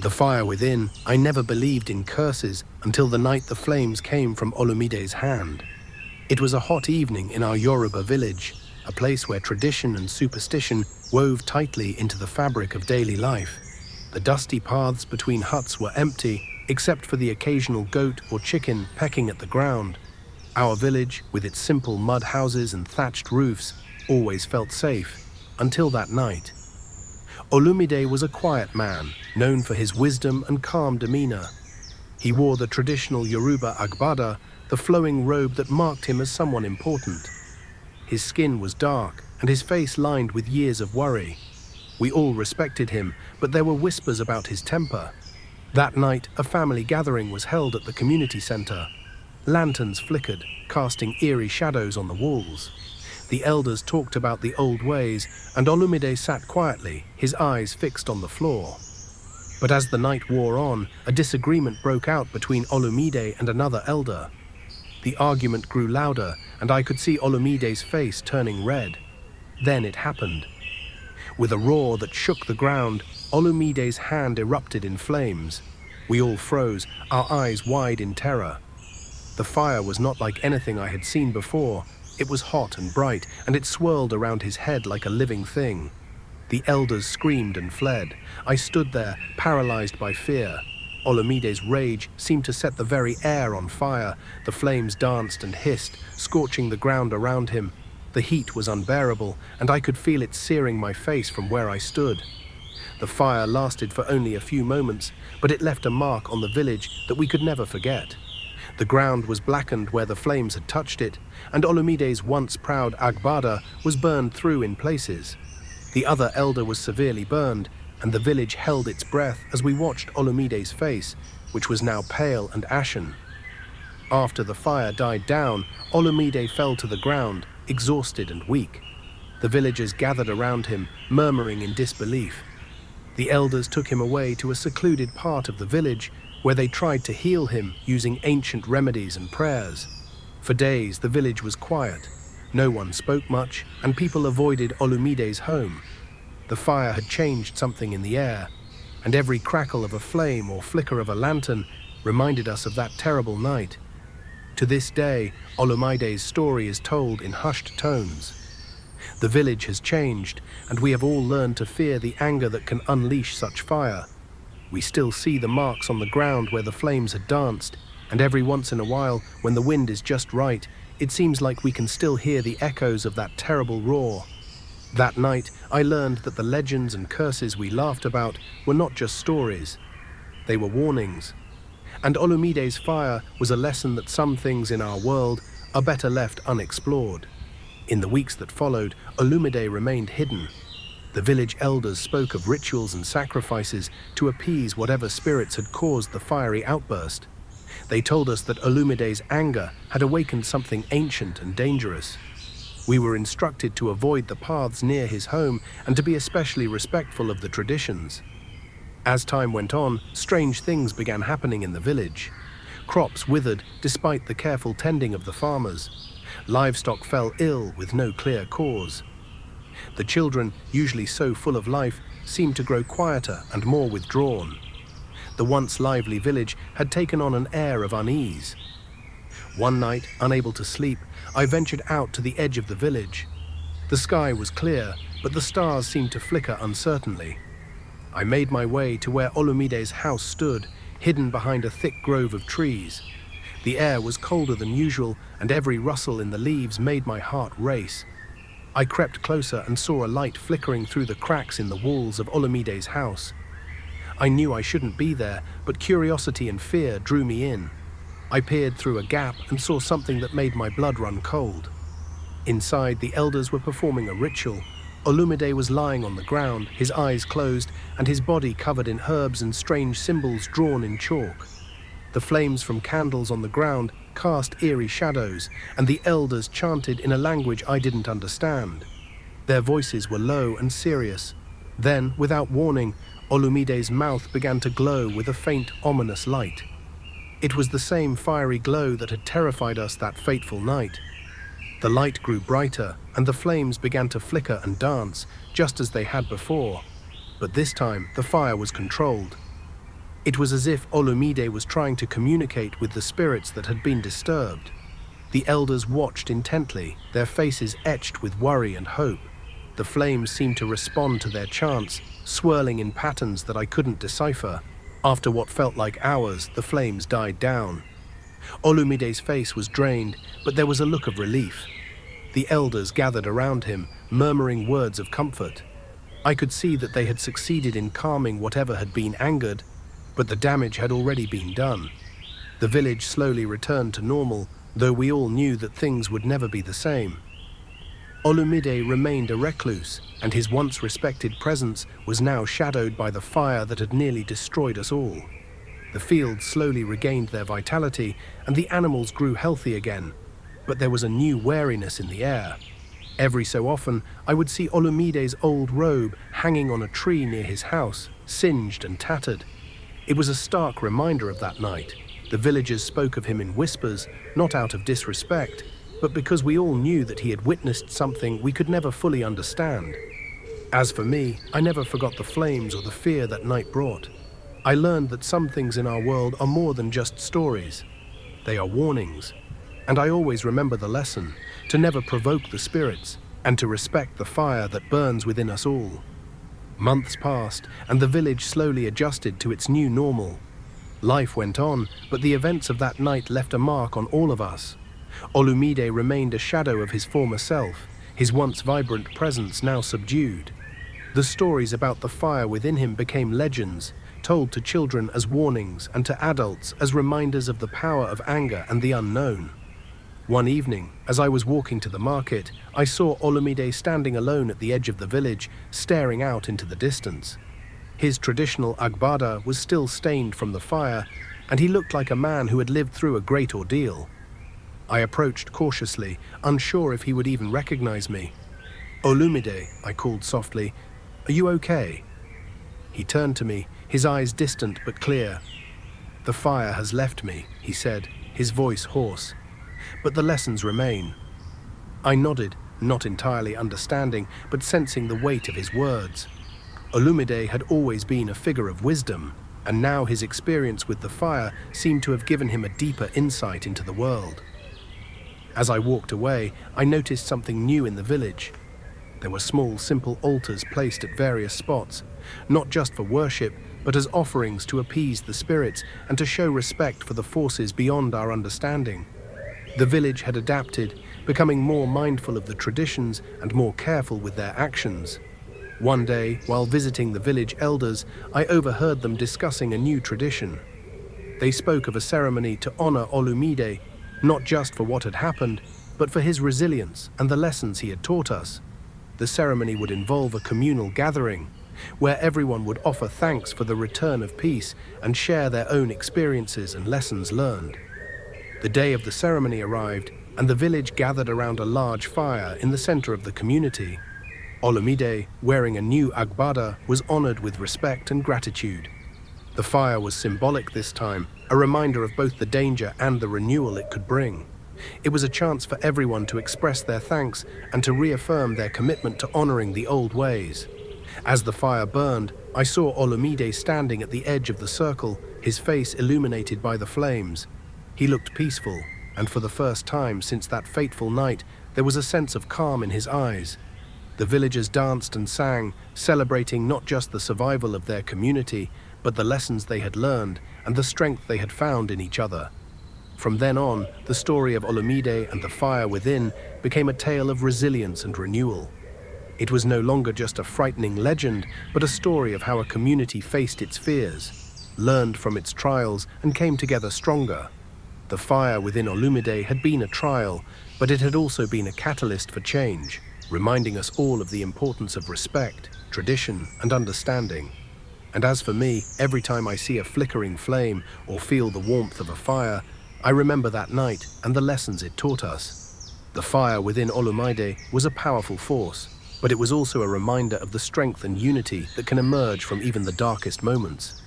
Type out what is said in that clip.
The fire within, I never believed in curses until the night the flames came from Olumide's hand. It was a hot evening in our Yoruba village, a place where tradition and superstition wove tightly into the fabric of daily life. The dusty paths between huts were empty, except for the occasional goat or chicken pecking at the ground. Our village, with its simple mud houses and thatched roofs, always felt safe, until that night. Olumide was a quiet man, known for his wisdom and calm demeanor. He wore the traditional Yoruba agbada, the flowing robe that marked him as someone important. His skin was dark, and his face lined with years of worry. We all respected him, but there were whispers about his temper. That night, a family gathering was held at the community center. Lanterns flickered, casting eerie shadows on the walls. The elders talked about the old ways, and Olumide sat quietly, his eyes fixed on the floor. But as the night wore on, a disagreement broke out between Olumide and another elder. The argument grew louder, and I could see Olumide's face turning red. Then it happened. With a roar that shook the ground, Olumide's hand erupted in flames. We all froze, our eyes wide in terror. The fire was not like anything I had seen before. It was hot and bright, and it swirled around his head like a living thing. The elders screamed and fled. I stood there, paralyzed by fear. Olumide's rage seemed to set the very air on fire. The flames danced and hissed, scorching the ground around him. The heat was unbearable, and I could feel it searing my face from where I stood. The fire lasted for only a few moments, but it left a mark on the village that we could never forget. The ground was blackened where the flames had touched it, and Olumide's once proud agbada was burned through in places. The other elder was severely burned, and the village held its breath as we watched Olumide's face, which was now pale and ashen. After the fire died down, Olumide fell to the ground, exhausted and weak. The villagers gathered around him, murmuring in disbelief. The elders took him away to a secluded part of the village, where they tried to heal him using ancient remedies and prayers. For days, the village was quiet. No one spoke much, and people avoided Olumide's home. The fire had changed something in the air, and every crackle of a flame or flicker of a lantern reminded us of that terrible night. To this day, Olumide's story is told in hushed tones. The village has changed, and we have all learned to fear the anger that can unleash such fire. We still see the marks on the ground where the flames had danced, and every once in a while, when the wind is just right, it seems like we can still hear the echoes of that terrible roar. That night, I learned that the legends and curses we laughed about were not just stories. They were warnings. And Olumide's fire was a lesson that some things in our world are better left unexplored. In the weeks that followed, Olumide remained hidden. The village elders spoke of rituals and sacrifices to appease whatever spirits had caused the fiery outburst. They told us that Olumide's anger had awakened something ancient and dangerous. We were instructed to avoid the paths near his home and to be especially respectful of the traditions. As time went on, strange things began happening in the village. Crops withered despite the careful tending of the farmers. Livestock fell ill with no clear cause. The children, usually so full of life, seemed to grow quieter and more withdrawn. The once lively village had taken on an air of unease. One night, unable to sleep, I ventured out to the edge of the village. The sky was clear, but the stars seemed to flicker uncertainly. I made my way to where Olumide's house stood, hidden behind a thick grove of trees. The air was colder than usual, and every rustle in the leaves made my heart race. I crept closer and saw a light flickering through the cracks in the walls of Olumide's house. I knew I shouldn't be there, but curiosity and fear drew me in. I peered through a gap and saw something that made my blood run cold. Inside, the elders were performing a ritual. Olumide was lying on the ground, his eyes closed, and his body covered in herbs and strange symbols drawn in chalk. The flames from candles on the ground cast eerie shadows, and the elders chanted in a language I didn't understand. Their voices were low and serious. Then, without warning, Olumide's mouth began to glow with a faint, ominous light. It was the same fiery glow that had terrified us that fateful night. The light grew brighter, and the flames began to flicker and dance, just as they had before. But this time, the fire was controlled. It was as if Olumide was trying to communicate with the spirits that had been disturbed. The elders watched intently, their faces etched with worry and hope. The flames seemed to respond to their chants, swirling in patterns that I couldn't decipher. After what felt like hours, the flames died down. Olumide's face was drained, but there was a look of relief. The elders gathered around him, murmuring words of comfort. I could see that they had succeeded in calming whatever had been angered, but the damage had already been done. The village slowly returned to normal, though we all knew that things would never be the same. Olumide remained a recluse, and his once respected presence was now shadowed by the fire that had nearly destroyed us all. The fields slowly regained their vitality, and the animals grew healthy again, but there was a new wariness in the air. Every so often, I would see Olumide's old robe hanging on a tree near his house, singed and tattered. It was a stark reminder of that night. The villagers spoke of him in whispers, not out of disrespect, but because we all knew that he had witnessed something we could never fully understand. As for me, I never forgot the flames or the fear that night brought. I learned that some things in our world are more than just stories. They are warnings. And I always remember the lesson, to never provoke the spirits, and to respect the fire that burns within us all. Months passed, and the village slowly adjusted to its new normal. Life went on, but the events of that night left a mark on all of us. Olumide remained a shadow of his former self, his once vibrant presence now subdued. The stories about the fire within him became legends, told to children as warnings and to adults as reminders of the power of anger and the unknown. One evening, as I was walking to the market, I saw Olumide standing alone at the edge of the village, staring out into the distance. His traditional agbada was still stained from the fire, and he looked like a man who had lived through a great ordeal. I approached cautiously, unsure if he would even recognize me. "Olumide," I called softly, "are you okay?" He turned to me, his eyes distant but clear. "The fire has left me," he said, his voice hoarse. "But the lessons remain." I nodded, not entirely understanding, but sensing the weight of his words. Olumide had always been a figure of wisdom, and now his experience with the fire seemed to have given him a deeper insight into the world. As I walked away, I noticed something new in the village. There were small, simple altars placed at various spots, not just for worship, but as offerings to appease the spirits and to show respect for the forces beyond our understanding. The village had adapted, becoming more mindful of the traditions and more careful with their actions. One day, while visiting the village elders, I overheard them discussing a new tradition. They spoke of a ceremony to honor Olumide, not just for what had happened, but for his resilience and the lessons he had taught us. The ceremony would involve a communal gathering, where everyone would offer thanks for the return of peace and share their own experiences and lessons learned. The day of the ceremony arrived, and the village gathered around a large fire in the center of the community. Olumide, wearing a new agbada, was honored with respect and gratitude. The fire was symbolic this time, a reminder of both the danger and the renewal it could bring. It was a chance for everyone to express their thanks and to reaffirm their commitment to honoring the old ways. As the fire burned, I saw Olumide standing at the edge of the circle, his face illuminated by the flames. He looked peaceful, and for the first time since that fateful night, there was a sense of calm in his eyes. The villagers danced and sang, celebrating not just the survival of their community, but the lessons they had learned and the strength they had found in each other. From then on, the story of Olumide and the fire within became a tale of resilience and renewal. It was no longer just a frightening legend, but a story of how a community faced its fears, learned from its trials, and came together stronger. The fire within Olumide had been a trial, but it had also been a catalyst for change, reminding us all of the importance of respect, tradition, and understanding. And as for me, every time I see a flickering flame or feel the warmth of a fire, I remember that night and the lessons it taught us. The fire within Olumide was a powerful force, but it was also a reminder of the strength and unity that can emerge from even the darkest moments.